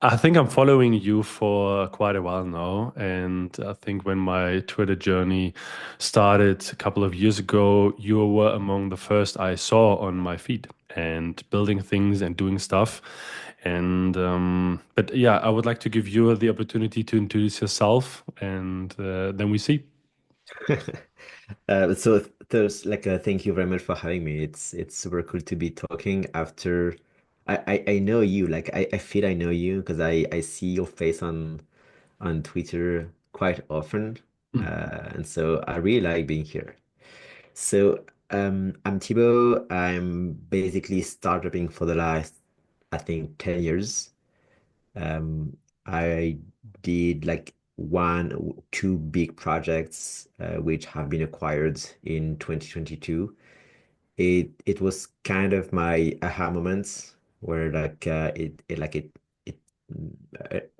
I think I'm following you for quite a while now, and I think when my Twitter journey started a couple of years ago, you were among the first I saw on my feed and building things and doing stuff. And but yeah, I would like to give you the opportunity to introduce yourself, and then we see. So there's thank you very much for having me. It's super cool to be talking after I know you. I feel I know you because I see your face on Twitter quite often. And so I really like being here. So I'm Tibo. I'm basically startupping for the last I think 10 years. Um, I did like one, two big projects which have been acquired in 2022. It was kind of my aha moments where it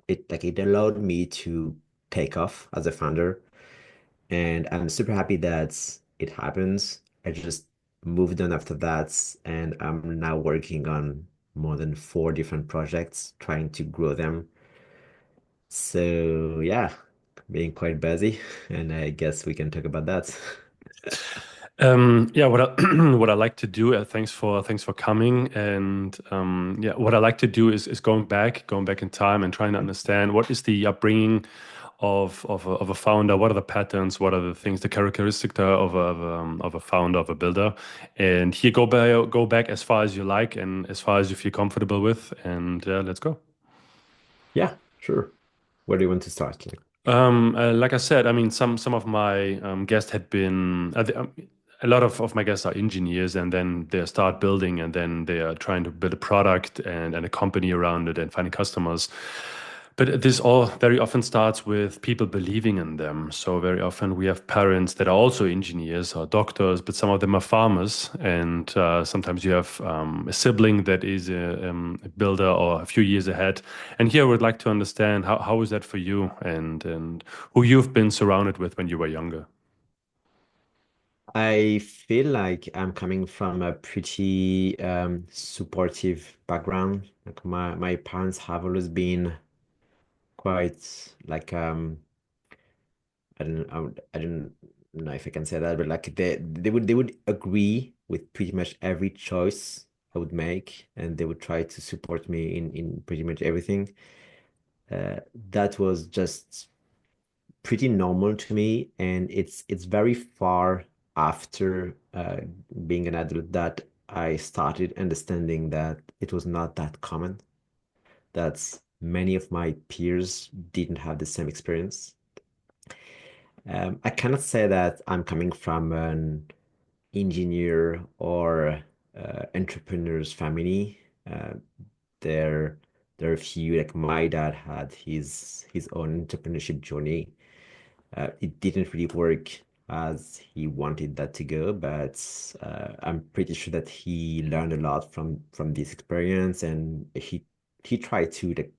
it allowed me to take off as a founder, and I'm super happy that it happens. I just moved on after that, and I'm now working on more than four different projects, trying to grow them. So yeah, being quite busy, and I guess we can talk about that. Yeah, what I what I like to do. Thanks for coming. And yeah, what I like to do is going back in time and trying to understand what is the upbringing of a founder. What are the patterns? What are the things, the characteristic of a founder, of a builder? And here, go back as far as you like and as far as you feel comfortable with. And let's go. Yeah, sure. Where do you want to start? Like I said, I mean, some of my guests had been a lot of my guests are engineers, and then they start building, and then they are trying to build a product and a company around it and finding customers. But this all very often starts with people believing in them. So very often we have parents that are also engineers or doctors, but some of them are farmers, and sometimes you have a sibling that is a builder or a few years ahead. And here I would like to understand how is that for you and who you've been surrounded with when you were younger. I feel like I'm coming from a pretty supportive background. Like my parents have always been quite I don't know if I can say that, but like they would agree with pretty much every choice I would make, and they would try to support me in pretty much everything. That was just pretty normal to me, and it's very far after being an adult that I started understanding that it was not that common, that many of my peers didn't have the same experience. I cannot say that I'm coming from an engineer or entrepreneur's family. Uh, there, there are a few, like my dad had his own entrepreneurship journey. It didn't really work as he wanted that to go, but I'm pretty sure that he learned a lot from this experience, and he tried to like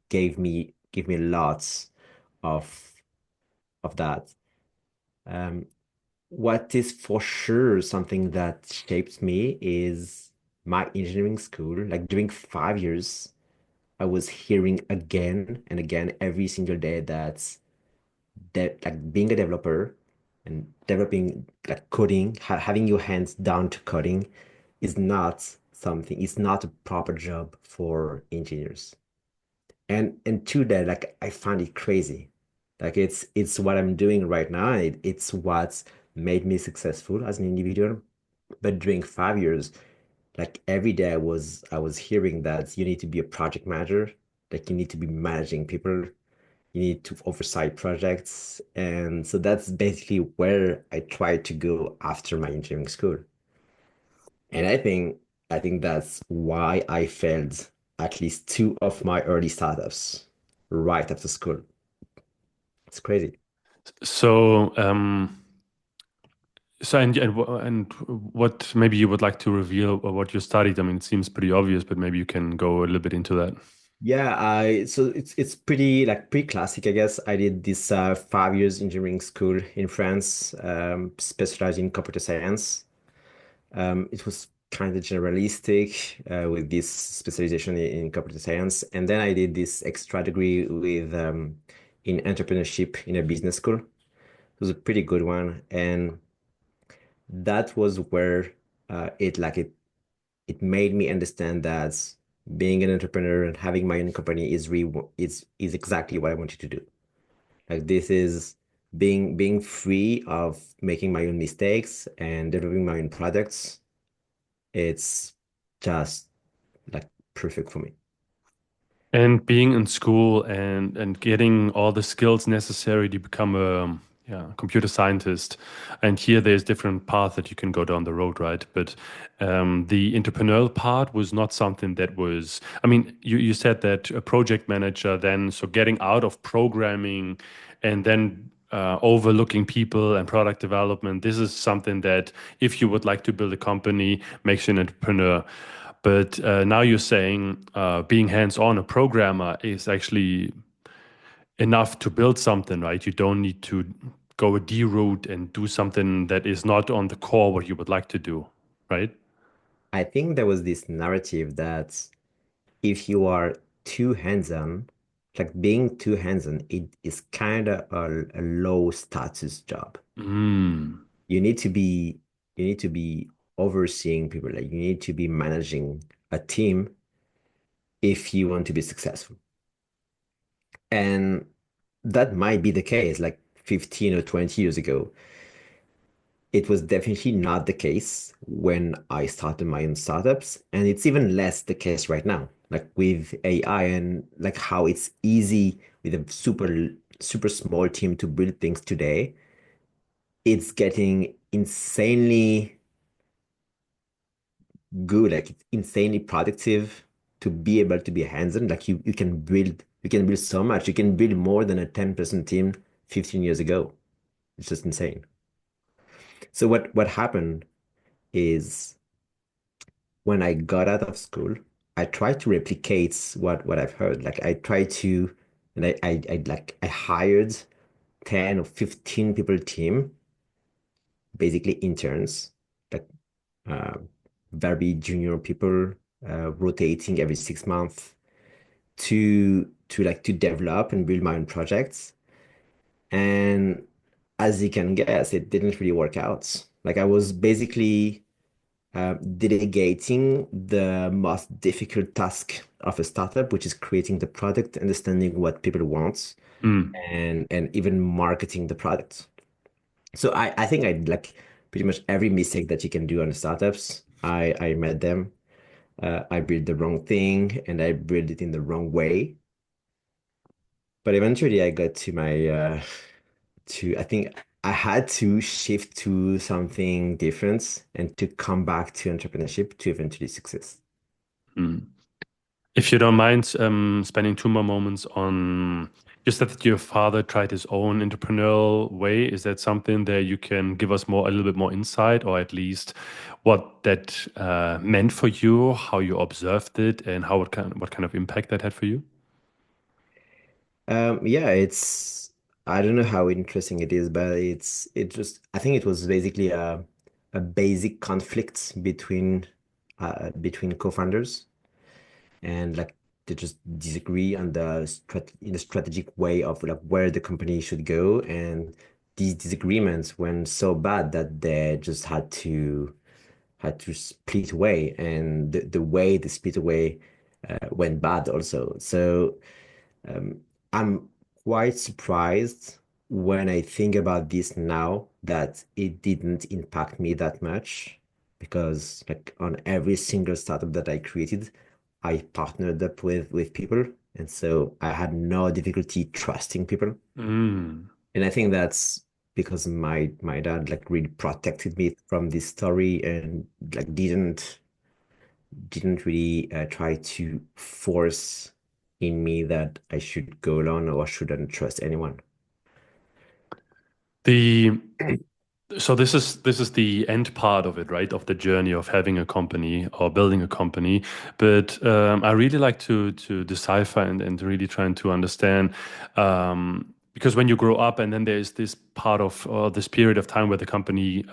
give me lots of of that. Um, what is for sure something that shaped me is my engineering school. Like during 5 years, I was hearing again and again every single day that like being a developer and developing like coding, having your hands down to coding is not something, it's not a proper job for engineers. And to that, like I find it crazy. Like it's what I'm doing right now. It's what's made me successful as an individual. But during 5 years, like every day I was hearing that you need to be a project manager, like you need to be managing people, you need to oversight projects. And so that's basically where I tried to go after my engineering school. And I think that's why I failed at least two of my early startups right after school. It's crazy. So and what maybe you would like to reveal or what you studied. I mean, it seems pretty obvious, but maybe you can go a little bit into that. Yeah, I so it's pretty classic, I guess. I did this 5 years engineering school in France, specialized in computer science. It was kind of generalistic with this specialization in computer science. And then I did this extra degree with in entrepreneurship in a business school. It was a pretty good one. And that was where it made me understand that being an entrepreneur and having my own company is exactly what I wanted to do. Like this is being free of making my own mistakes and developing my own products. It's just like perfect for me. And being in school and getting all the skills necessary to become a computer scientist. And here there's different paths that you can go down the road, right? But the entrepreneurial part was not something that was, I mean, you said that a project manager then, so getting out of programming and then overlooking people and product development, this is something that if you would like to build a company, makes you an entrepreneur. But now you're saying being hands-on, a programmer is actually enough to build something, right? You don't need to go a D route and do something that is not on the core what you would like to do, right? I think there was this narrative that if you are too hands-on, like being too hands-on, it is kind of a low status job. Mm. You need to be you need to be overseeing people, like you need to be managing a team if you want to be successful. And that might be the case like 15 or 20 years ago. It was definitely not the case when I started my own startups, and it's even less the case right now. Like with AI and like how it's easy with a super small team to build things today, it's getting insanely good, like it's insanely productive to be able to be hands-on. Like you can build so much. You can build more than a 10-person team 15 years ago. It's just insane. So what happened is when I got out of school, I tried to replicate what I've heard. Like I tried to, and I hired 10 or 15 people team, basically interns, like uh, very junior people, rotating every 6 months to develop and build my own projects. And as you can guess, it didn't really work out. Like I was basically delegating the most difficult task of a startup, which is creating the product, understanding what people want, Mm. and even marketing the product. So I think I like pretty much every mistake that you can do on startups. I made them. I built the wrong thing and I built it in the wrong way. But eventually I got to my to I think I had to shift to something different and to come back to entrepreneurship to eventually success. Mm. If you don't mind spending two more moments on, you said that your father tried his own entrepreneurial way. Is that something that you can give us more, a little bit more insight, or at least what that meant for you, how you observed it, and how what kind of impact that had for you? Yeah, it's I don't know how interesting it is, but it just I think it was basically a basic conflict between co-founders, and like they just disagree on the strategic way of like where the company should go, and these disagreements went so bad that they just had to split away, and the way the split away went bad also. So I'm quite surprised when I think about this now that it didn't impact me that much, because like on every single startup that I created, I partnered up with people, and so I had no difficulty trusting people. Mm. And I think that's because my dad like really protected me from this story and like didn't really try to force in me that I should go alone or shouldn't trust anyone. The So this is the end part of it, right? Of the journey of having a company or building a company. But I really like to decipher and really trying to understand because when you grow up and then there's this part of this period of time where the company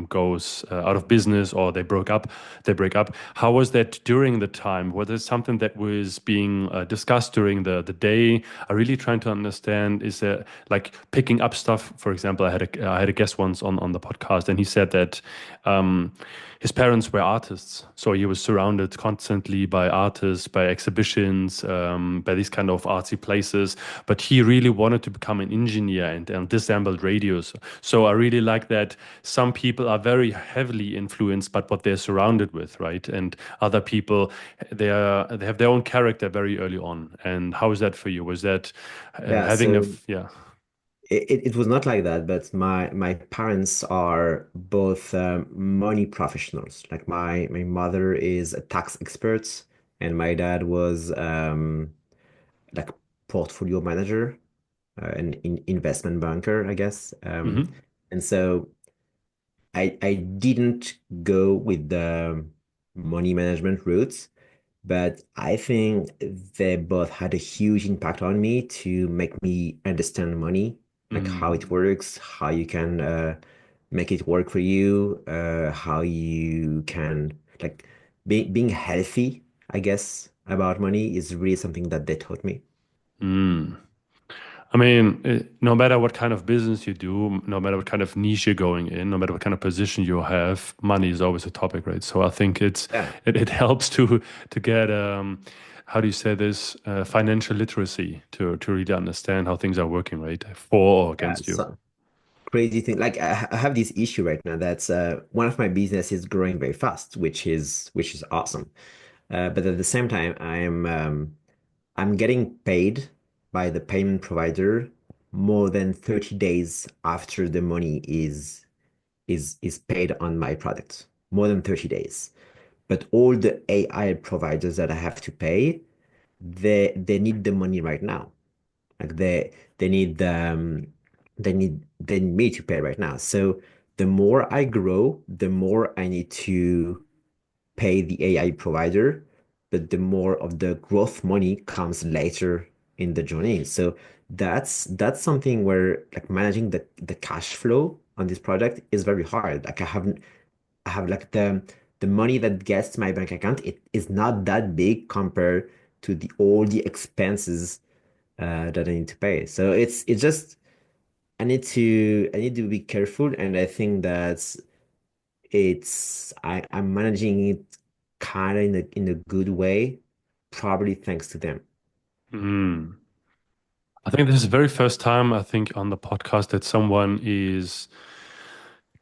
goes out of business or they broke up, they break up. How was that during the time? Was it something that was being discussed during the day? I'm really trying to understand, is there like picking up stuff? For example, I had a guest once on the podcast, and he said that um, his parents were artists, so he was surrounded constantly by artists, by exhibitions, by these kind of artsy places. But he really wanted to become an engineer and disassembled radios. So I really like that some people are very heavily influenced by what they're surrounded with, right? And other people, they have their own character very early on. And how is that for you? Was that Yeah, having a so yeah? it was not like that, but my parents are both money professionals. Like my mother is a tax expert, and my dad was like portfolio manager, an investment banker, I guess. Hmm. And so I didn't go with the money management route, but I think they both had a huge impact on me to make me understand money, like how it Mm. works, how you can make it work for you, how you can like being healthy, I guess, about money is really something that they taught me. Mm. I mean, no matter what kind of business you do, no matter what kind of niche you're going in, no matter what kind of position you have, money is always a topic, right? So I think Yeah. it helps to get how do you say this financial literacy to really understand how things are working, right? For or Yeah, against you. so crazy thing. Like I have this issue right now that's one of my business is growing very fast, which is awesome. But at the same time, I'm getting paid by the payment provider more than 30 days after the money is paid on my product. More than 30 days. But all the AI providers that I have to pay, they need the money right now. Like they need they need me to pay right now. So the more I grow, the more I need to pay the AI provider, but the more of the growth money comes later in the journey. So that's something where like managing the cash flow on this product is very hard. Like I have like the money that gets to my bank account, it is not that big compared to the all the expenses that I need to pay. So it's just I need to be careful, and I think that I'm managing it kind of in a good way, probably thanks to them. Mm. I think this is the very first time I think on the podcast that someone is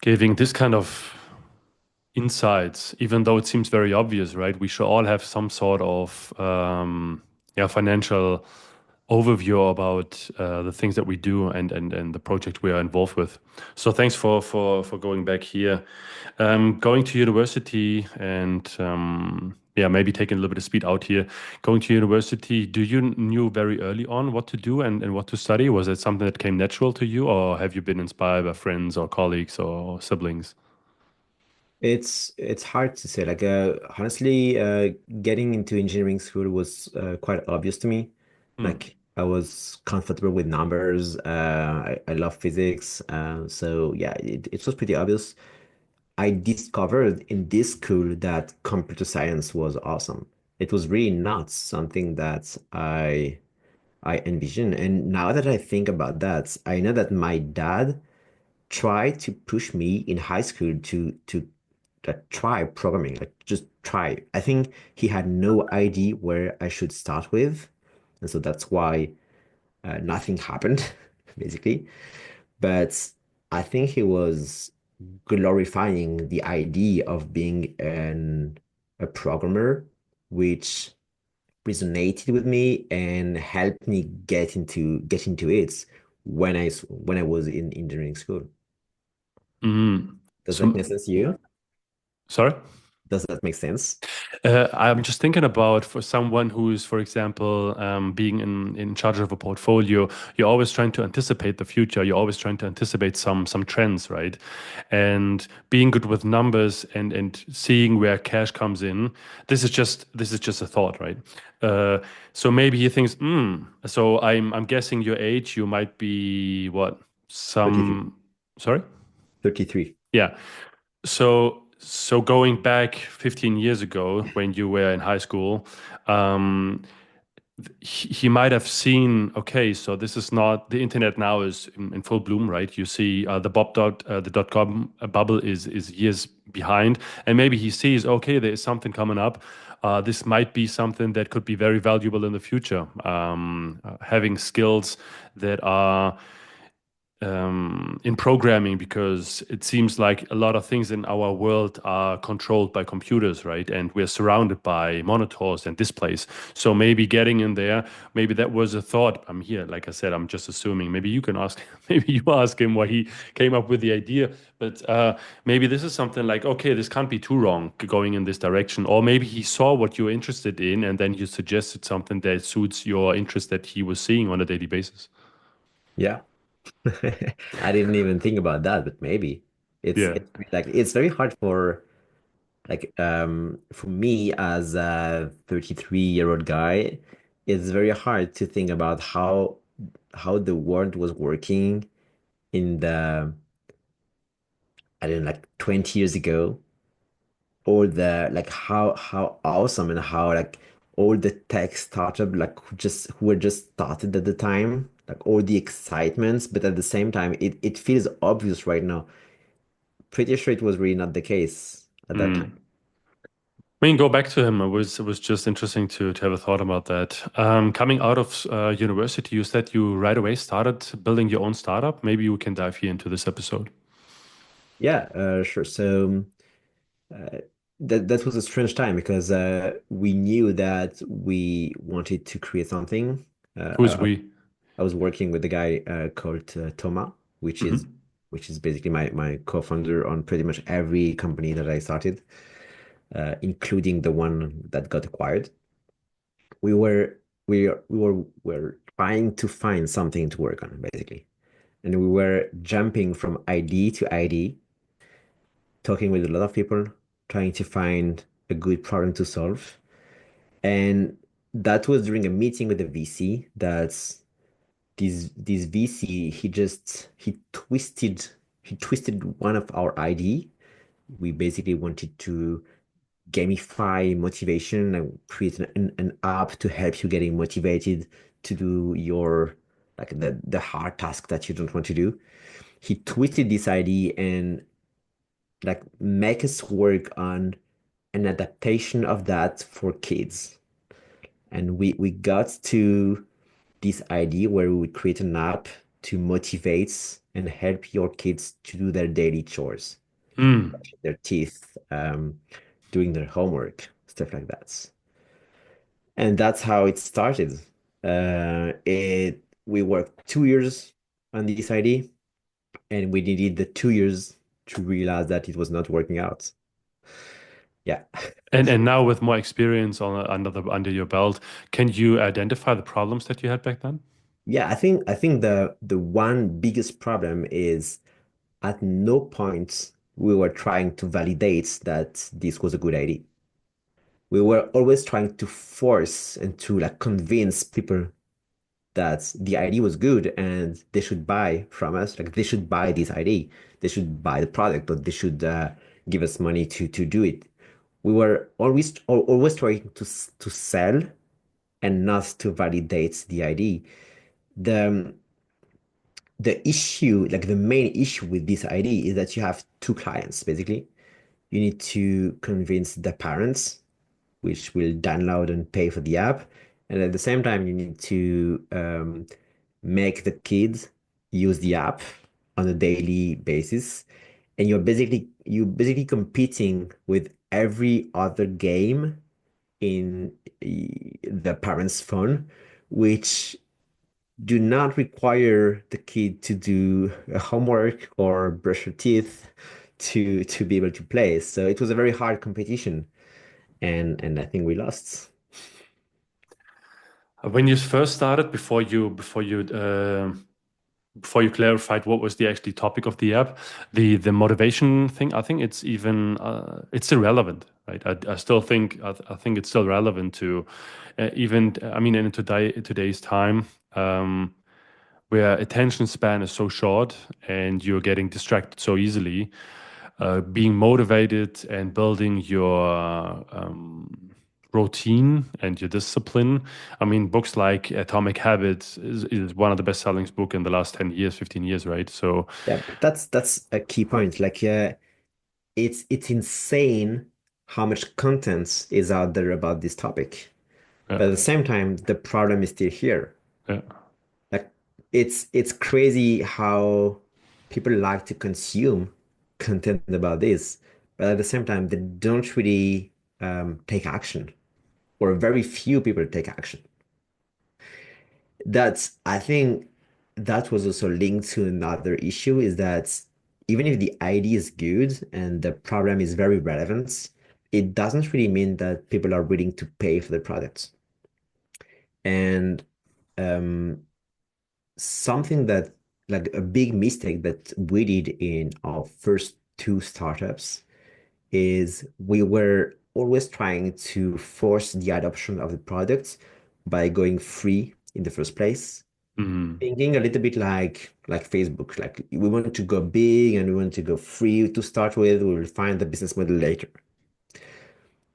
giving this kind of insights, even though it seems very obvious, right? We should all have some sort of yeah, financial overview about the things that we do and the project we are involved with. So thanks for going back here. Going to university and yeah, maybe taking a little bit of speed out here. Going to university, do you knew very early on what to do and what to study? Was it something that came natural to you, or have you been inspired by friends or colleagues or siblings? It's hard to say. Like honestly, getting into engineering school was quite obvious to me. Hmm. Like I was comfortable with numbers. I love physics. So yeah, it was pretty obvious. I discovered in this school that computer science was awesome. It was really not something that I envision. And now that I think about that, I know that my dad tried to push me in high school to try programming, like just try. I think he had no idea where I should start with, and so that's why nothing happened, basically. But I think he was glorifying the idea of being a programmer, which resonated with me and helped me get into it when I was in engineering school. Mm. Does that So, make sense to you? sorry? Does that make sense? I'm just thinking about for someone who's, for example, being in charge of a portfolio, you're always trying to anticipate the future. You're always trying to anticipate some trends, right? And being good with numbers and seeing where cash comes in. This is just a thought, right? Uh, so maybe he thinks, so I'm guessing your age, you might be what? 33. some, sorry? 33. Yeah. So going back 15 years ago when you were in high school, um, he might have seen, okay, so this is not the internet now is in full bloom, right? You see the dot com bubble is years behind, and maybe he sees, okay, there is something coming up. This might be something that could be very valuable in the future. Having skills that are in programming, because it seems like a lot of things in our world are controlled by computers, right? And we're surrounded by monitors and displays. So maybe getting in there, maybe that was a thought. I'm here, like I said, I'm just assuming. Maybe you can ask, maybe you ask him why he came up with the idea. But maybe this is something like, okay, this can't be too wrong going in this direction. Or maybe he saw what you're interested in and then you suggested something that suits your interest that he was seeing on a daily basis. Yeah. I didn't even think about that, but maybe Yeah. it's like it's very hard for me as a 33-year-old guy, it's very hard to think about how the world was working in the I don't know, like 20 years ago, or the like how awesome and how like all the tech startup like who were just started at the time, like all the excitements, but at the same time it feels obvious right now. Pretty sure it was really not the case at that time. Mm. I mean, go back to him. It was just interesting to have a thought about that. Coming out of university, you said you right away started building your own startup. Maybe you can dive here into this episode. Yeah, sure. So uh, that was a strange time because we knew that we wanted to create something. Who's Uh, we? I was working with a guy called Thomas, which is Hmm. basically my co-founder on pretty much every company that I started, including the one that got acquired. We were were trying to find something to work on, basically, and we were jumping from ID to ID, talking with a lot of people, trying to find a good problem to solve. And that was during a meeting with the VC. That's this VC, he twisted one of our ID. We basically wanted to gamify motivation and create an app to help you getting motivated to do your like the hard task that you don't want to do. He twisted this ID and like make us work on an adaptation of that for kids. And we got to this idea where we would create an app to motivate and help your kids to do their daily chores, Mm. brushing their teeth, doing their homework, stuff like that. And that's how it started. It We worked 2 years on this idea, and we needed the 2 years to realize that it was not working out. Yeah. And now with more experience under your belt, can you identify the problems that you had back then? Yeah, I think the one biggest problem is at no point we were trying to validate that this was a good idea. We were always trying to force and to like convince people that the idea was good and they should buy from us. Like they should buy this idea, they should buy the product, but they should give us money to do it. We were always trying to sell and not to validate the idea. The the issue, like the main issue with this idea is that you have two clients basically. You need to convince the parents, which will download and pay for the app. And at the same time, you need to make the kids use the app on a daily basis. And you're basically competing with every other game in the parents' phone, which do not require the kid to do homework or brush your teeth to be able to play. So it was a very hard competition, and I think we lost. When you first started, before you clarified what was the actually topic of the app, the motivation thing, I think it's even it's irrelevant, right? I still think I think it's still relevant to even I mean in today's time. where attention span is so short and you're getting distracted so easily, being motivated and building your routine and your discipline. I mean, books like Atomic Habits is one of the best-selling book in the last 10 years, 15 years, right? So, Yeah, that's a key point. Like, it's insane how much content is out there about this topic. yeah, But at the same time, the problem is still here. yeah. Like, it's crazy how people like to consume content about this, but at the same time, they don't really take action, or very few people take action. I think that was also linked to another issue is that even if the idea is good and the problem is very relevant, it doesn't really mean that people are willing to pay for the product. And um, something that, like, a big mistake that we did in our first two startups is we were always trying to force the adoption of the product by going free in the first place, Mhm. thinking a little bit like Facebook. Like, we want to go big and we want to go free to start with. We'll find the business model later.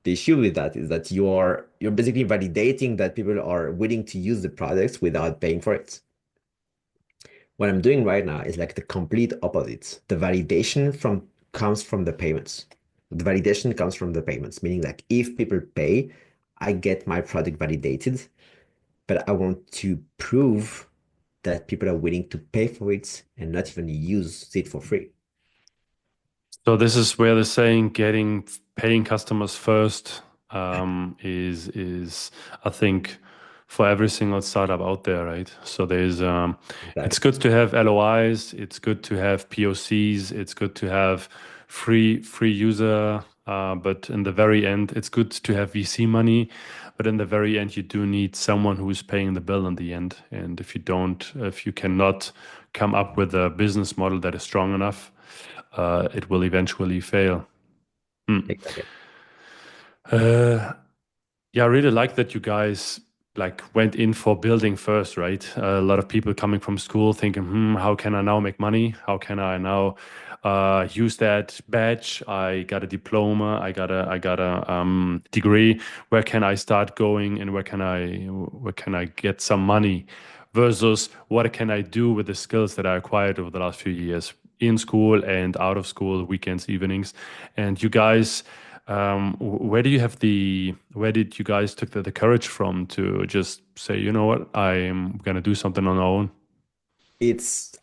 The issue with that is that you're basically validating that people are willing to use the products without paying for it. What I'm doing right now is like the complete opposite. The validation from comes from the payments. The validation comes from the payments, meaning like if people pay, I get my product validated, but I want to prove that people are willing to pay for it and not even use it for free. So this is where the saying getting paying customers first is I think for every single startup out there, right? So there's it's Exactly. good to have LOIs, it's good to have POCs, it's good to have free user, but in the very end, it's good to have VC money, but in the very end, you do need someone who is paying the bill in the end. And if you cannot come up with a business model that is strong enough, it will eventually fail. Hmm. Exactly. Uh, yeah, I really like that you guys like went in for building first, right? A lot of people coming from school thinking, how can I now make money? How can I now use that badge? I got a diploma, I got a degree. Where can I start going and where can I get some money? Versus what can I do with the skills that I acquired over the last few years in school and out of school, weekends, evenings. And you guys where do you have where did you guys took the courage from to just say, you know what, I'm gonna do something on our own?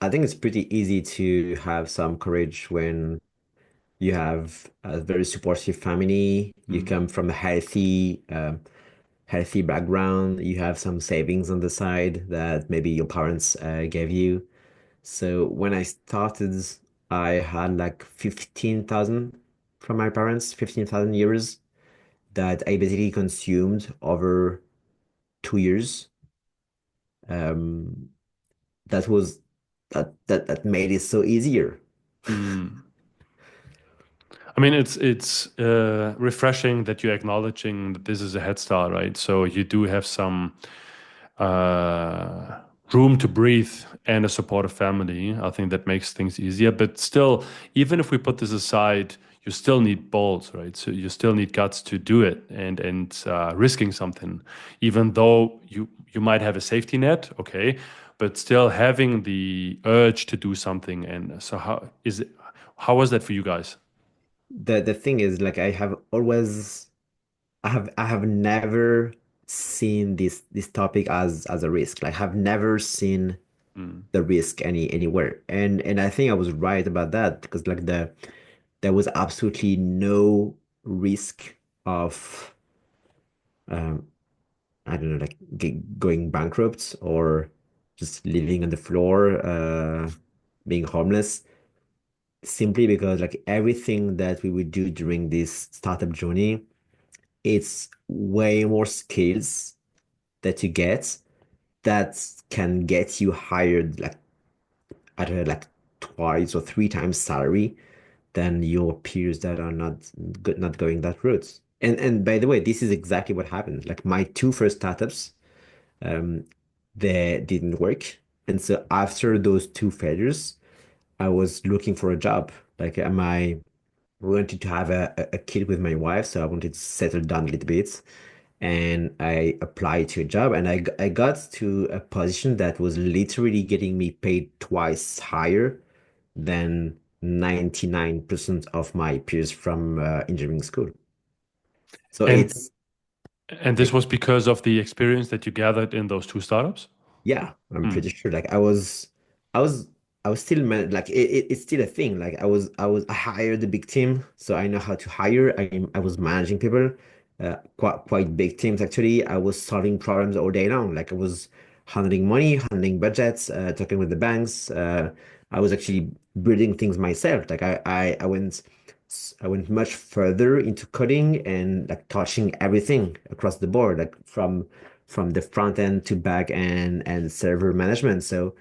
I think it's pretty easy to have some courage when you have a very supportive family, you Mm. come from a healthy background, you have some savings on the side that maybe your parents gave you. So when I started, I had like 15,000 from my parents, 15,000 euros that I basically consumed over 2 years. Um, that was that made it so easier. Mm. I mean, it's refreshing that you're acknowledging that this is a head start, right? So you do have some uh, room to breathe and a supportive family. I think that makes things easier. But still, even if we put this aside, you still need balls, right? So you still need guts to do it and risking something, even though you might have a safety net, okay, but still having the urge to do something. And so how was that for you guys? The thing is, like, I have never seen this topic as a risk. Like, I've never seen Mm, the risk anywhere. And I think I was right about that because like there was absolutely no risk of um I don't know, like going bankrupt or just living on the floor, being homeless, simply because like everything that we would do during this startup journey, it's way more skills that you get that can get you hired like at a like twice or three times salary than your peers that are not going that route. And by the way, this is exactly what happened. Like my two first startups, um, they didn't work. And so after those two failures, I was looking for a job. Like we wanted to have a kid with my wife, so I wanted to settle down a little bit. And I applied to a job, and I got to a position that was literally getting me paid twice higher than 99% of my peers from engineering school. So And it's and this it, was because of the experience that you gathered in those two startups? yeah, I'm Hmm. pretty sure. Like I was, I was still man. Like it's still a thing. Like I hired a big team, so I know how to hire. I was managing people, quite big teams actually. I was solving problems all day long. Like I was handling money, handling budgets, talking with the banks. I was actually building things myself. Like I went much further into coding and like touching everything across the board, like from the front end to back end and server management. So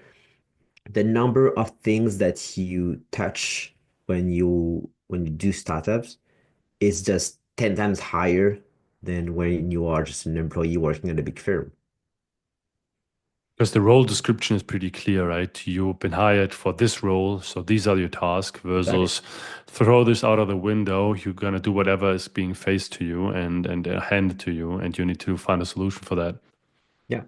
the number of things that you touch when you do startups is just 10 times higher than when you are just an employee working at a big firm. Because the role description is pretty clear, right? You've been hired for this role, so these are your tasks, Exactly. versus throw this out of the window. You're gonna do whatever is being faced to you and handed to you, and you need to find a solution for that. Yeah,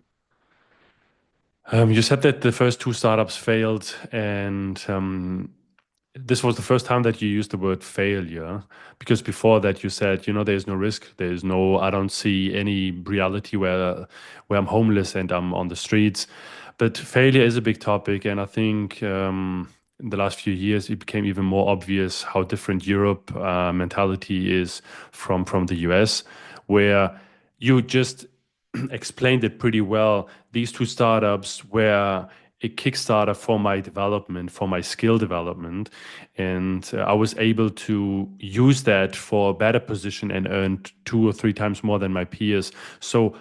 You said that the first two startups failed, and this was the first time that you used the word failure, because before that you said, there's no risk, I don't see any reality where I'm homeless and I'm on the streets. But failure is a big topic, and I think in the last few years it became even more obvious how different Europe mentality is from the US, where you just explained it pretty well. These two startups were a Kickstarter for my development, for my skill development. And I was able to use that for a better position and earned two or three times more than my peers. So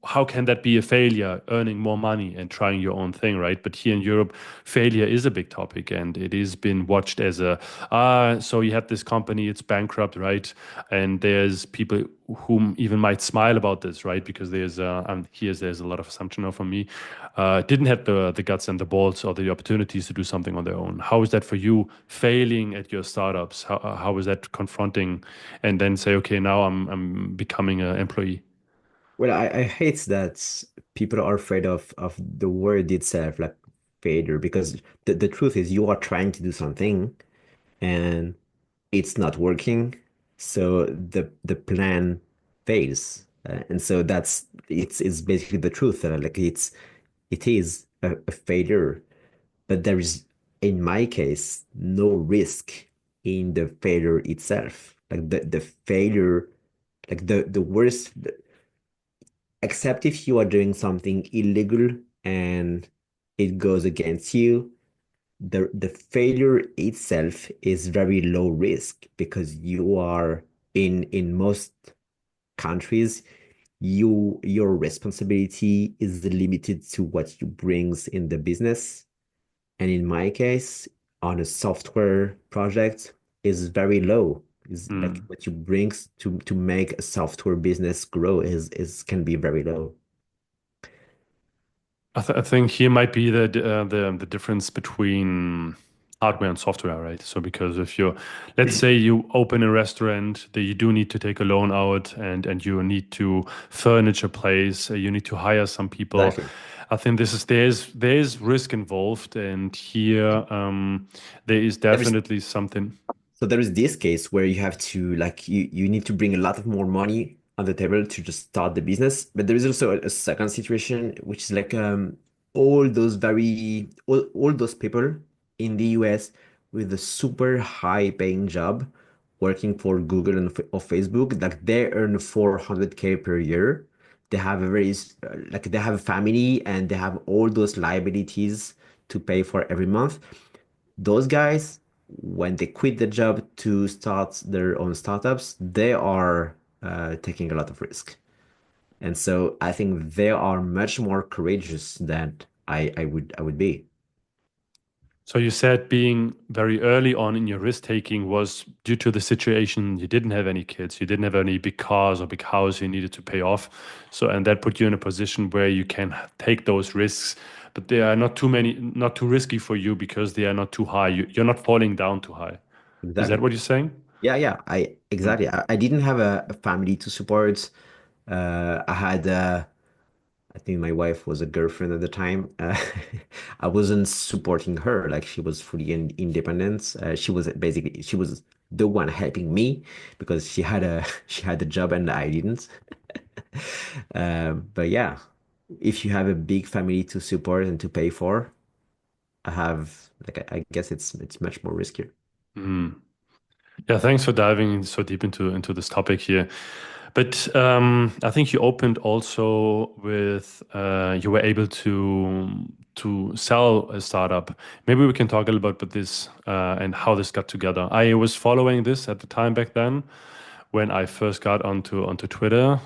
how can that be a failure, earning more money and trying your own thing, right? But here in Europe, failure is a big topic, and it is been watched as so you have this company, it's bankrupt, right? And there's people whom even might smile about this, right? Because there's a lot of assumption from me, didn't have the guts and the balls or the opportunities to do something on their own. How is that for you, failing at your startups? How is that confronting, and then say, okay, now I'm becoming an employee? well, I hate that people are afraid of the word itself, like failure, because the truth is you are trying to do something and it's not working, so the plan fails. And so it's basically the truth. Like it is a failure, but there is, in my case, no risk in the failure itself. Like the failure, like the worst, except if you are doing something illegal and it goes against you, the failure itself is very low risk because you are in most countries, your responsibility is limited to what you brings in the business. And in my case, on a software project is very low. Is like Hmm. what you brings to make a software business grow is can be very low. I think here might be the difference between hardware and software, right? So because if you, let's say you open a restaurant, that you do need to take a loan out and you need to furnish a place, you need to hire some people. Exactly. I think there's risk involved, and here there is There is definitely something. So there is this case where you have to like you need to bring a lot of more money on the table to just start the business. But there is also a second situation, which is like all those people in the US with a super high paying job working for Google or Facebook, like they earn 400K per year. They have a like they have a family and they have all those liabilities to pay for every month. Those guys, when they quit the job to start their own startups, they are taking a lot of risk. And so I think they are much more courageous than I would be. So you said being very early on in your risk taking was due to the situation. You didn't have any kids, you didn't have any big cars or big house you needed to pay off. So, and that put you in a position where you can take those risks but they are not too many, not too risky for you because they are not too high. You're not falling down too high. Is that Exactly. what you're saying? Yeah, yeah. I Mm. exactly. I didn't have a family to support. I had I think my wife was a girlfriend at the time. I wasn't supporting her, like she was fully independent. She was the one helping me because she had a she had a job and I didn't. But yeah, if you have a big family to support and to pay for, I guess it's much more riskier. Mm. Yeah, thanks for diving so deep into this topic here. But I think you opened also with you were able to sell a startup. Maybe we can talk a little bit about this and how this got together. I was following this at the time back then when I first got onto Twitter.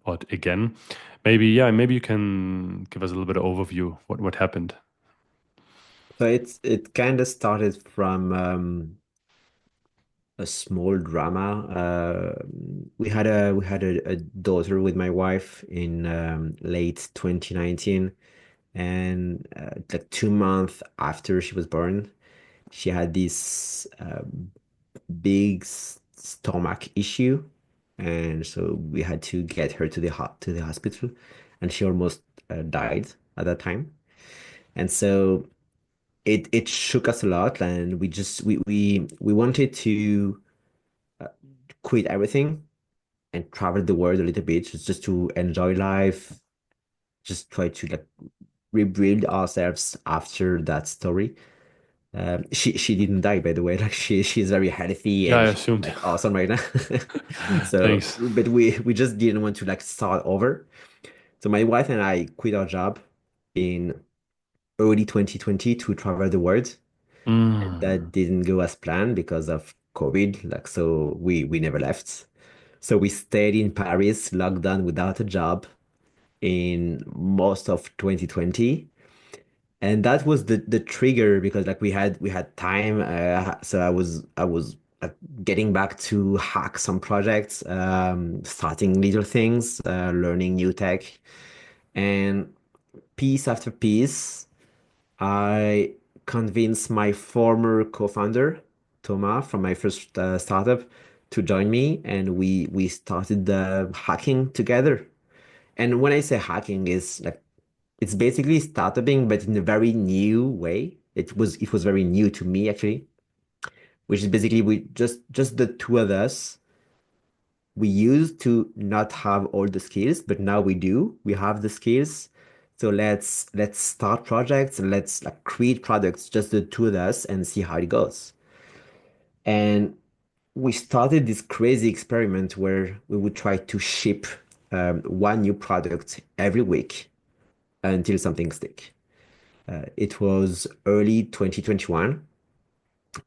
Or again, maybe yeah, maybe you can give us a little bit of overview what happened. So it kind of started from a small drama. We had a daughter with my wife in late 2019, and like 2 months after she was born, she had this big stomach issue, and so we had to get her to the hospital, and she almost died at that time. And so it shook us a lot, and we wanted to quit everything and travel the world a little bit just to enjoy life, just try to like rebuild ourselves after that story. She didn't die, by the way. Like she's very healthy Yeah, I and she's assumed. like awesome right now. So, Thanks. but we just didn't want to like start over. So my wife and I quit our job in early 2020 to travel the world. And Mm. that didn't go as planned because of COVID. Like so we never left. So we stayed in Paris, locked down without a job in most of 2020. And that was the trigger because like we had time. So I was getting back to hack some projects, starting little things, learning new tech, and piece after piece, I convinced my former co-founder, Thomas, from my first startup, to join me, and we started hacking together. And when I say hacking, is like it's basically startupping, but in a very new way. It was very new to me actually, which is basically we just the two of us. We used to not have all the skills, but now we do. We have the skills. So let's start projects and let's like create products, just the two of us, and see how it goes. And we started this crazy experiment where we would try to ship one new product every week until something stick. It was early 2021,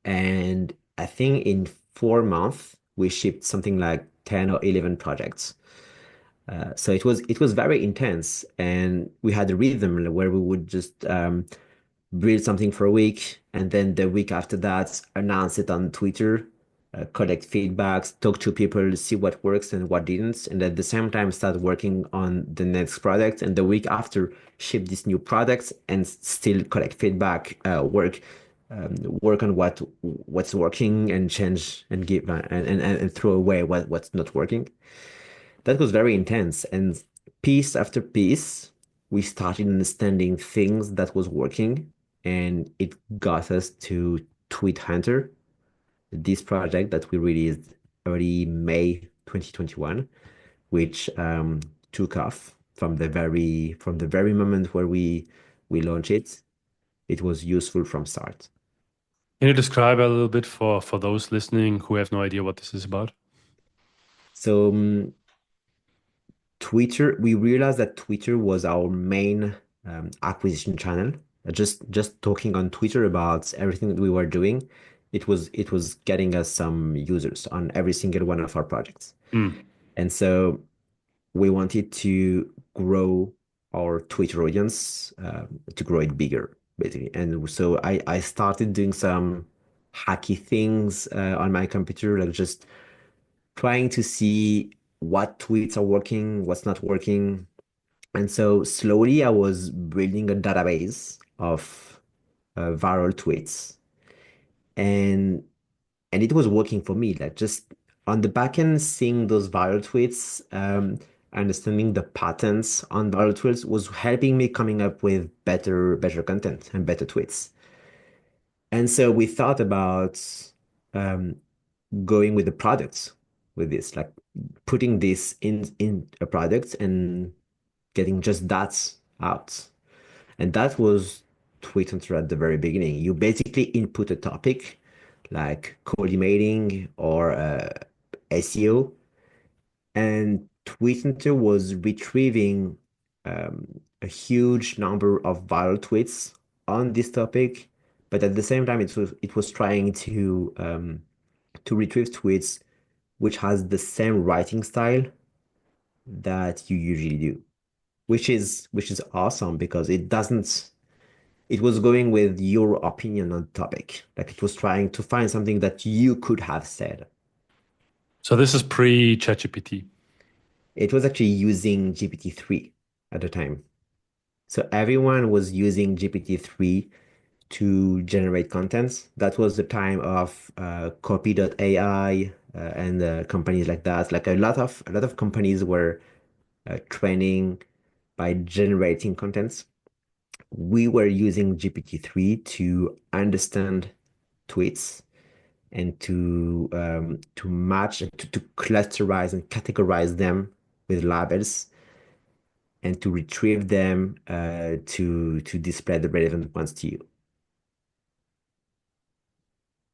and I think in 4 months we shipped something like 10 or 11 projects. So it was very intense, and we had a rhythm where we would just build something for a week, and then the week after that, announce it on Twitter, collect feedbacks, talk to people, see what works and what didn't, and at the same time start working on the next product. And the week after, ship these new products and still collect feedback, work on what's working and change and give and throw away what's not working. That was very intense. And piece after piece, we started understanding things that was working, and it got us to Tweet Hunter, this project that we released early May 2021, which took off from the very moment where we launched it. It was useful from start. Can you describe a little bit for those listening who have no idea what this is about? So Twitter, we realized that Twitter was our main acquisition channel. Just talking on Twitter about everything that we were doing, it was getting us some users on every single one of our projects. Mm. And so we wanted to grow our Twitter audience, to grow it bigger, basically. And so I started doing some hacky things on my computer, like just trying to see what tweets are working, what's not working, And so slowly I was building a database of viral tweets, and it was working for me. Like just on the back end, seeing those viral tweets, understanding the patterns on viral tweets was helping me coming up with better content and better tweets. And so we thought about um, going with the products with this, like putting this in a product and getting just that out. And that was Tweet Hunter at the very beginning. You basically input a topic like cold emailing or SEO, and Tweet Hunter was retrieving a huge number of viral tweets on this topic, but at the same time, it was trying to retrieve tweets which has the same writing style that you usually do, which is awesome because it was going with your opinion on the topic. Like it was trying to find something that you could have said. So this is pre ChatGPT. It was actually using GPT-3 at the time. So everyone was using GPT-3 to generate contents. That was the time of copy.ai and companies like that. Like a lot of companies were training by generating contents. We were using GPT-3 to understand tweets and to match to clusterize and categorize them with labels and to retrieve them to display the relevant ones to you.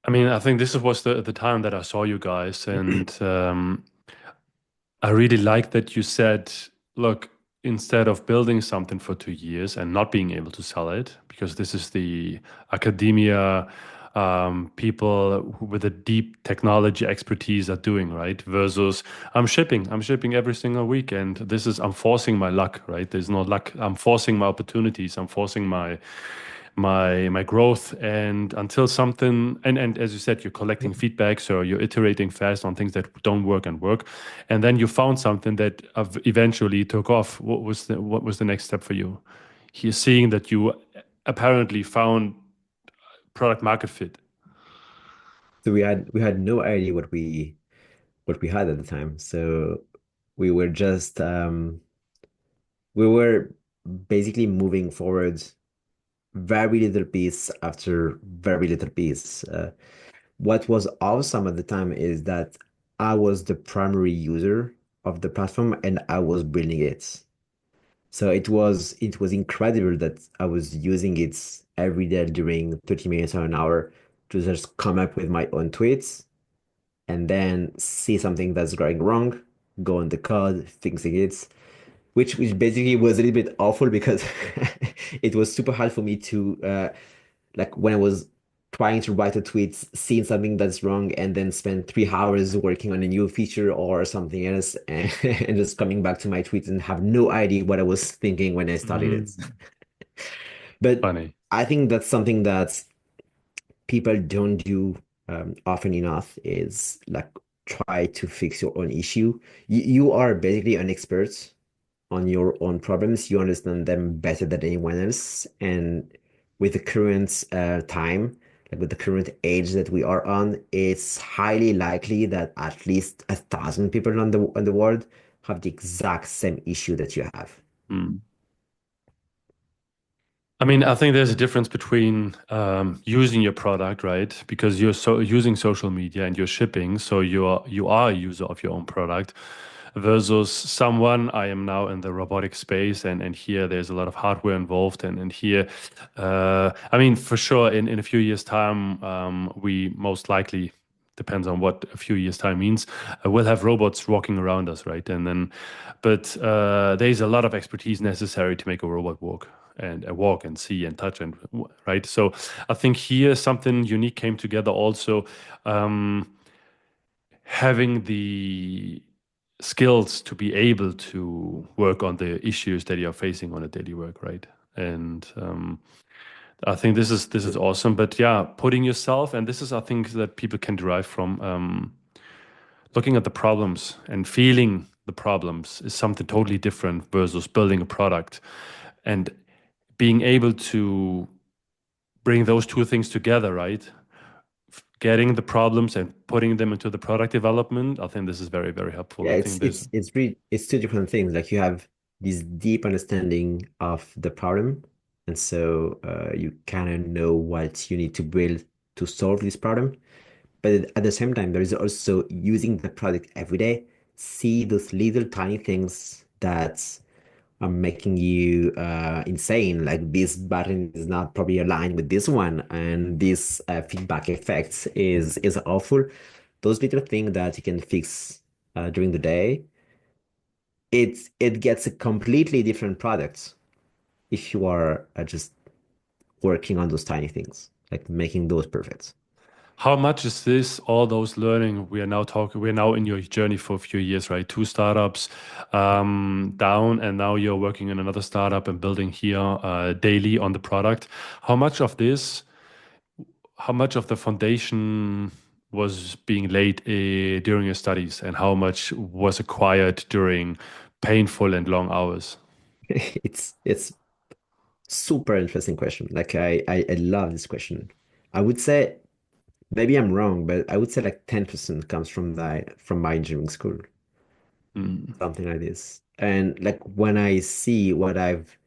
I mean, I think this was the time that I saw you guys, and I really like that you said, look, instead of building something for 2 years and not being able to sell it, because this is the academia, people with a deep technology expertise are doing, right? Versus I'm shipping every single week, and I'm forcing my luck, right? There's no luck. I'm forcing my opportunities. I'm forcing my growth, and until something, and as you said, you're collecting feedback, so you're iterating fast on things that don't work and work, and then you found something that eventually took off. What was the next step for you? Here, seeing that you apparently found product market fit. So we had no idea what we had at the time. So we were just we were basically moving forward very little piece after very little piece. What was awesome at the time is that I was the primary user of the platform and I was building it. So it was incredible that I was using it every day during 30 minutes or an hour to just come up with my own tweets and then see something that's going wrong, go on the code, fixing it, which basically was a little bit awful because it was super hard for me to like when I was trying to write a tweet, seeing something that's wrong, and then spend 3 hours working on a new feature or something else, and just coming back to my tweets and have no idea what I was thinking when I started it. Mm, But funny. I think that's something that people don't do often enough is like try to fix your own issue. You are basically an expert on your own problems. You understand them better than anyone else. And with the current time, like with the current age that we are on, it's highly likely that at least 1,000 people on the world have the exact same issue that you have. Mm. I mean, I think there's a difference between using your product, right? Because you're using social media and you're shipping, so you are a user of your own product, versus someone. I am now in the robotic space, and here there's a lot of hardware involved, and here, I mean, for sure, in a few years' time, we most likely. Depends on what a few years time means. We'll have robots walking around us, right? And then, but there's a lot of expertise necessary to make a robot walk and walk and see and touch and right. So I think here something unique came together also, um, having the skills to be able to work on the issues that you're facing on a daily work, right? And I think this is awesome. But yeah, putting yourself, and this is I think that people can derive from looking at the problems and feeling. the problems is something totally different versus building a product. And being able to bring those two things together, right? Getting the problems and putting them into the product development, I think this is very, very helpful. Yeah, I it's think this. it's it's really it's two different things. Like you have this deep understanding of the problem, and so you kind of know what you need to build to solve this problem. But at the same time, there is also using the product every day, see those little tiny things that are making you insane. Like this button is not probably aligned with this one, and this feedback effect is awful. Those little things that you can fix during the day, it gets a completely different product if you are just working on those tiny things, like making those perfect. How much is this, all those learning we are now talking, we're now in your journey for a few years, right? Two startups down, and now you're working in another startup and building here daily on the product. How much of this, how much of the foundation was being laid during your studies, and how much was acquired during painful and long hours? It's super interesting question. Like I love this question. I would say maybe I'm wrong, but I would say like 10% comes from my engineering school, Mm. something like this. And like when I see what I've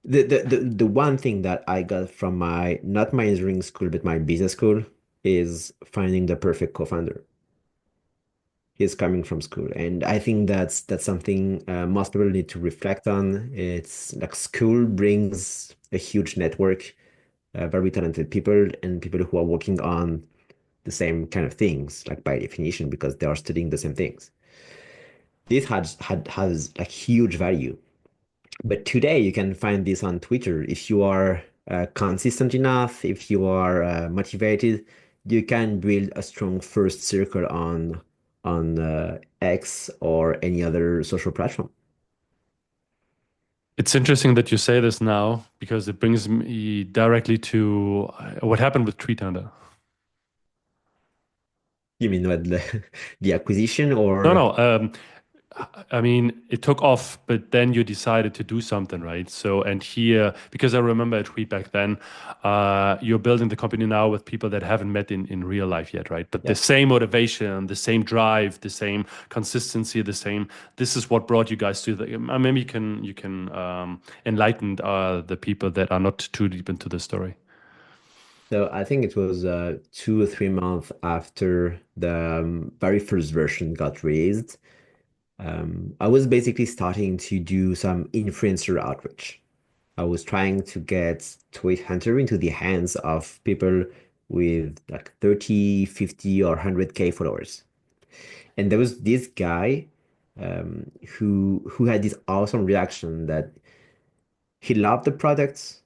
the one thing that I got from my not my engineering school but my business school is finding the perfect co-founder. He's coming from school, and I think that's something most people need to reflect on. It's like school brings a huge network, very talented people, and people who are working on the same kind of things, like by definition, because they are studying the same things. This has like huge value. But today you can find this on Twitter. If you are consistent enough, if you are motivated, you can build a strong first circle on X or any other social platform. It's interesting that you say this now because it brings me directly to what happened with Tweet Hunter. You mean what the acquisition No, or no. I mean, it took off, but then you decided to do something, right? So, and here, because I remember a tweet back then, you're building the company now with people that haven't met in real life yet, right? But the yeah. same motivation, the same drive, the same consistency, the same. This is what brought you guys to the. Maybe you can enlighten the people that are not too deep into the story. So I think it was 2 or 3 months after the very first version got released. I was basically starting to do some influencer outreach. I was trying to get Tweet Hunter into the hands of people with like 30, 50, or 100K followers. And there was this guy who had this awesome reaction that he loved the product.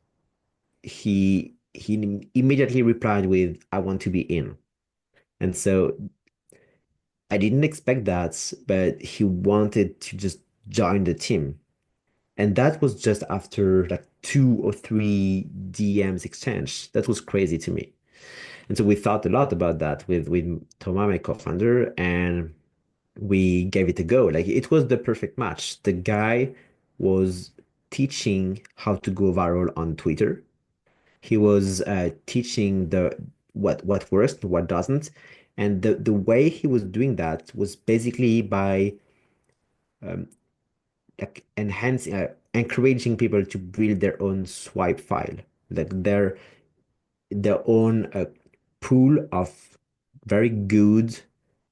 He immediately replied with, "I want to be in." And so I didn't expect that, but he wanted to just join the team. And that was just after like 2 or 3 DMs exchange. That was crazy to me. And so we thought a lot about that with Thomas, my co-founder, and we gave it a go. Like it was the perfect match. The guy was teaching how to go viral on Twitter. He was teaching the what works, what doesn't. And the way he was doing that was basically by like enhancing, encouraging people to build their own swipe file, like their own pool of very good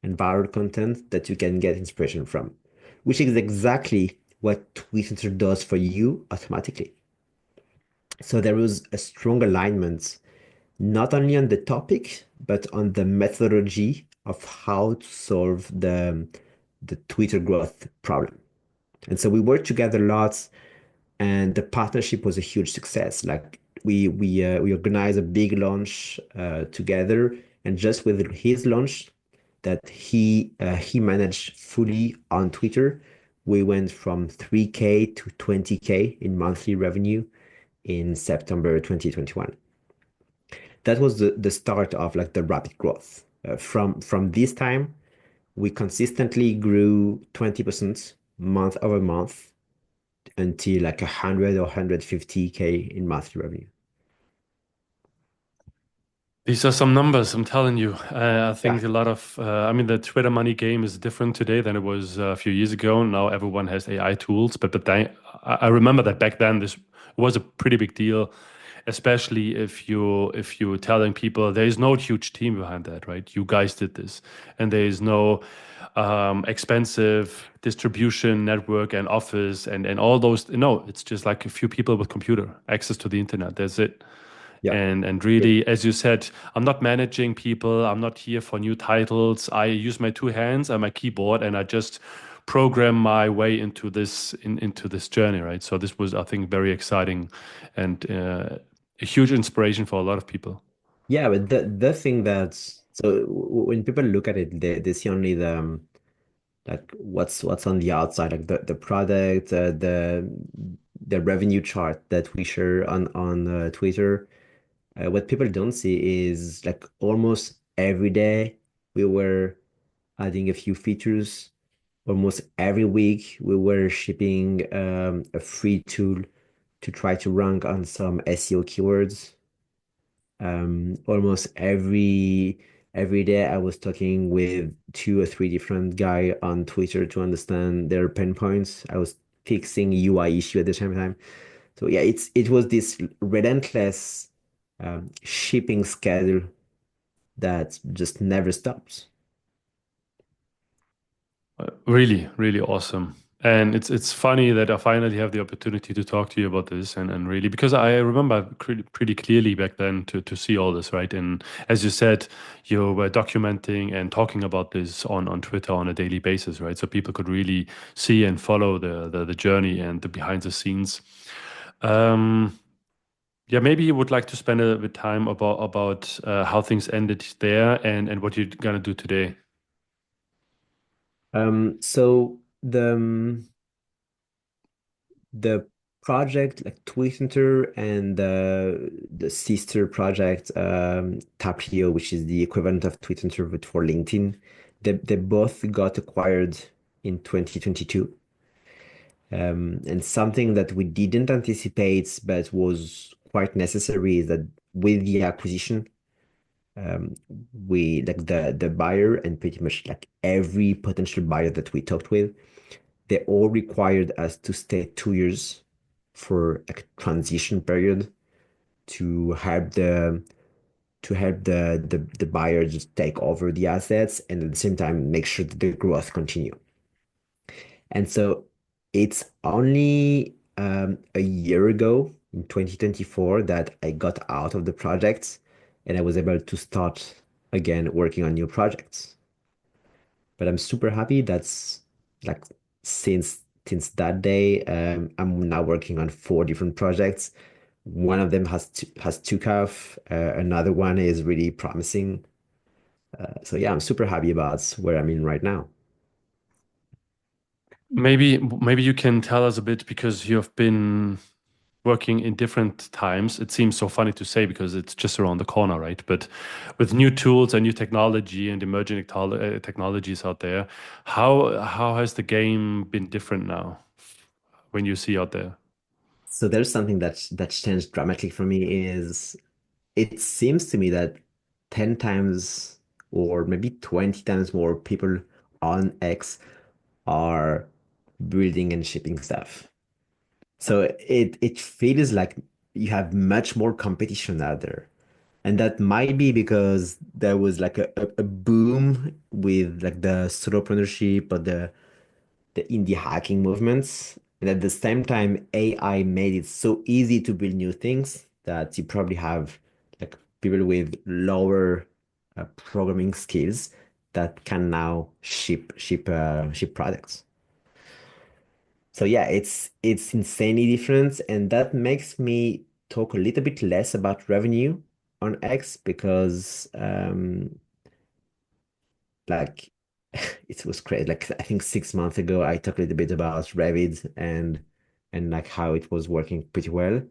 and viral content that you can get inspiration from, which is exactly what Twitter does for you automatically. So there was a strong alignment, not only on the topic, but on the methodology of how to solve the Twitter growth problem. And so we worked together lots, and the partnership was a huge success. Like we organized a big launch together, and just with his launch that he managed fully on Twitter, we went from 3K to 20K in monthly revenue in September 2021. That was the start of like the rapid growth. From this time, we consistently grew 20% month over month until like 100 or 150K in monthly revenue. These are some numbers, I'm telling you. I Yeah, think a lot of, I mean, the Twitter money game is different today than it was a few years ago. Now everyone has AI tools, but I remember that back then this was a pretty big deal, especially if you're telling people there is no huge team behind that, right? You guys did this, and there is no expensive distribution network and office and all those. No, it's just like a few people with computer access to the internet. That's it. yeah. And really, as you said, I'm not managing people. I'm not here for new titles. I use my two hands and my keyboard, and I just program my way into into this journey, right? So this was, I think, very exciting and a huge inspiration for a lot of people. Yeah, but the thing that's so when people look at it, they see only the like what's on the outside, like the product, the revenue chart that we share on Twitter. What people don't see is like almost every day we were adding a few features. Almost every week we were shipping a free tool to try to rank on some SEO keywords. Almost every day I was talking with two or three different guy on Twitter to understand their pain points. I was fixing UI issue at the same time. So yeah, it was this relentless shipping schedule that just never stops. Really, really awesome. And it's funny that I finally have the opportunity to talk to you about this and really because I remember pretty clearly back then to see all this, right? And as you said, you were documenting and talking about this on Twitter on a daily basis, right? So people could really see and follow the journey and the behind the scenes. Um, yeah, maybe you would like to spend a bit time about how things ended there and what you're gonna do today. So the project like Tweet Hunter and the sister project Taplio, which is the equivalent of Tweet Hunter but for LinkedIn, they both got acquired in 2022. And something that we didn't anticipate but was quite necessary is that with the acquisition, um, we like the buyer and pretty much like every potential buyer that we talked with, they all required us to stay 2 years for like a transition period to help the buyer just take over the assets and at the same time make sure that the growth continue. And so it's only a year ago in 2024 that I got out of the projects and I was able to start again working on new projects. But I'm super happy that's like since that day, I'm now working on four different projects. One of them has took off. Another one is really promising. So yeah, I'm super happy about where I'm in right now. Maybe you can tell us a bit because you have been working in different times. It seems so funny to say because it's just around the corner, right? But with new tools and new technology and emerging technologies out there, how has the game been different now when you see out there? So there's something that's changed dramatically for me is it seems to me that 10 times or maybe 20 times more people on X are building and shipping stuff. So it feels like you have much more competition out there. And that might be because there was like a boom with like the solopreneurship or the indie hacking movements. And at the same time, AI made it so easy to build new things that you probably have like people with lower programming skills that can now ship products. So yeah, it's insanely different, and that makes me talk a little bit less about revenue on X because like it was crazy. Like I think 6 months ago, I talked a little bit about Revit and like how it was working pretty well,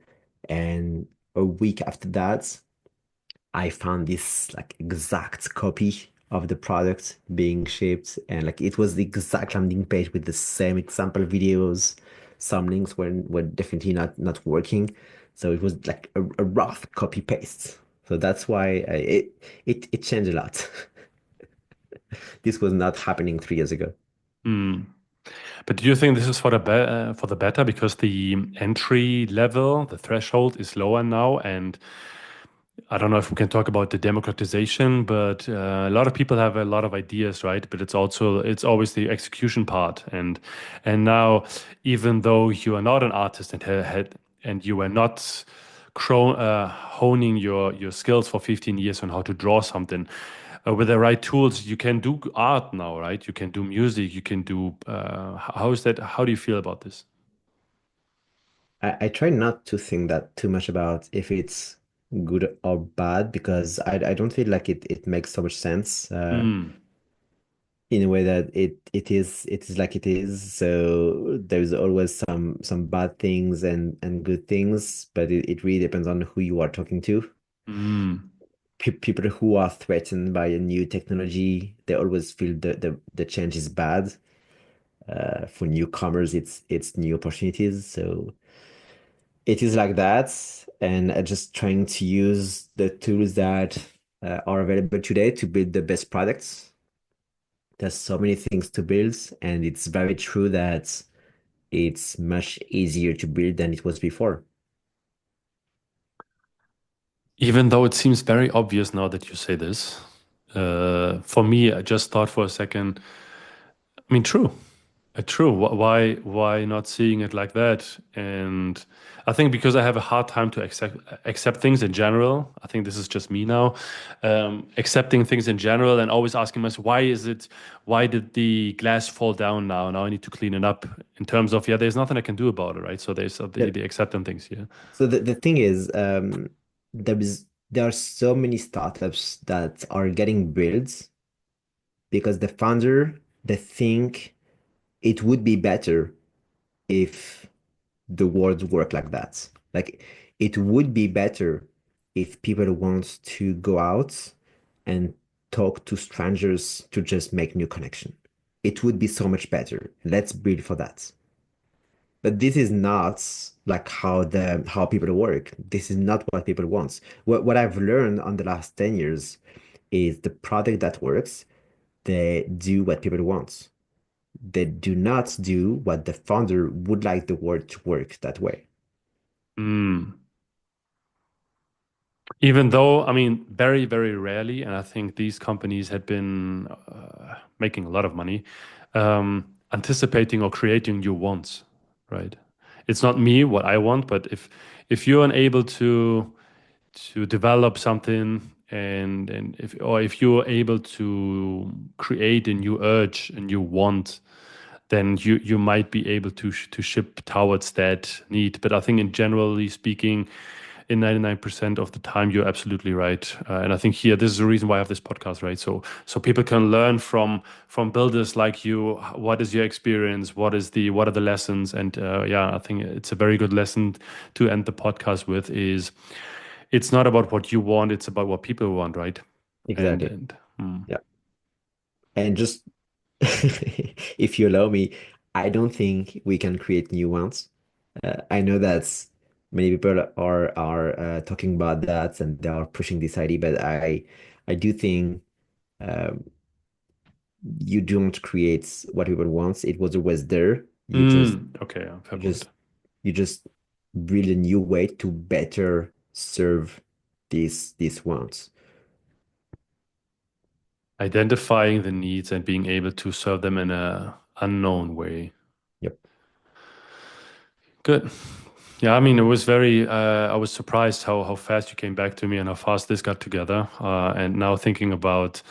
and a week after that, I found this like exact copy of the product being shipped, and like it was the exact landing page with the same example videos. Some links were definitely not working, so it was like a rough copy paste. So that's why it changed a lot. This was not happening 3 years ago. Mm. But do you think this is for the for the better because the entry level, the threshold is lower now, and I don't know if we can talk about the democratization, but a lot of people have a lot of ideas, right? But it's always the execution part, and now even though you are not an artist and had and you were not honing your skills for 15 years on how to draw something, with the right tools, you can do art now, right? You can do music, you can do. How is that? How do you feel about this? I try not to think that too much about if it's good or bad because I don't feel like it makes so much sense. Mm, In a way that it is like it is. So there's always some bad things and good things, but it really depends on who you are talking to. mm, People who are threatened by a new technology, they always feel the change is bad. For newcomers, it's new opportunities. So it is like that, and just trying to use the tools that are available today to build the best products. There's so many things to build, and it's very true that it's much easier to build than it was before. even though it seems very obvious now that you say this, for me, I just thought for a second. I mean, true, true. Why not seeing it like that? And I think because I have a hard time to accept things in general. I think this is just me now, accepting things in general and always asking myself, why is it? Why did the glass fall down now? Now I need to clean it up. In terms of yeah, there's nothing I can do about it, right? So there's Yeah. the accepting things here. So the thing is, there are so many startups that are getting built because the founder they think it would be better if the world worked like that. Like it would be better if people want to go out and talk to strangers to just make new connection. It would be so much better. Let's build for that. But this is not like how people work. This is not what people want. What I've learned on the last 10 years is the product that works, they do what people want. They do not do what the founder would like the world to work that way. Mm. Even though, I mean, very, very rarely, and I think these companies had been making a lot of money, anticipating or creating new wants, right? It's not me what I want, but if you're unable to develop something and if you're able to create a new urge, a new want, then you might be able to ship towards that need. But I think in generally speaking, in 99% of the time, you're absolutely right. And I think here, this is the reason why I have this podcast, right? So people can learn from builders like you. What is your experience? What are the lessons? And yeah, I think it's a very good lesson to end the podcast with is it's not about what you want, it's about what people want, right? And Exactly. and hmm. Yeah. And just if you allow me, I don't think we can create new ones. I know that many people are talking about that and they are pushing this idea, but I do think um, you don't create what people want. It was always there. Okay, yeah, fair You point. just you just build a new way to better serve these wants. Identifying the needs and being able to serve them in a unknown way. Yep. Good. Yeah, I mean, it was very, I was surprised how fast you came back to me and how fast this got together. And now thinking about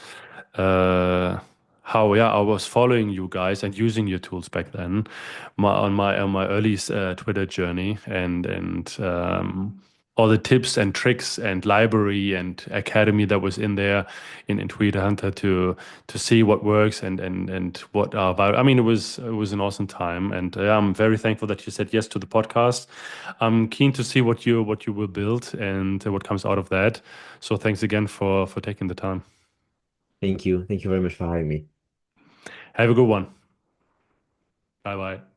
uh, how, yeah, I was following you guys and using your tools back then on my early Twitter journey and all the tips and tricks and library and academy that was in there in Tweet Hunter to see what works and what are I mean, it was an awesome time, and I'm very thankful that you said yes to the podcast. I'm keen to see what you will build and what comes out of that. So thanks again for taking the time. Thank you. Thank you very much for having me. Have a good one. Bye bye.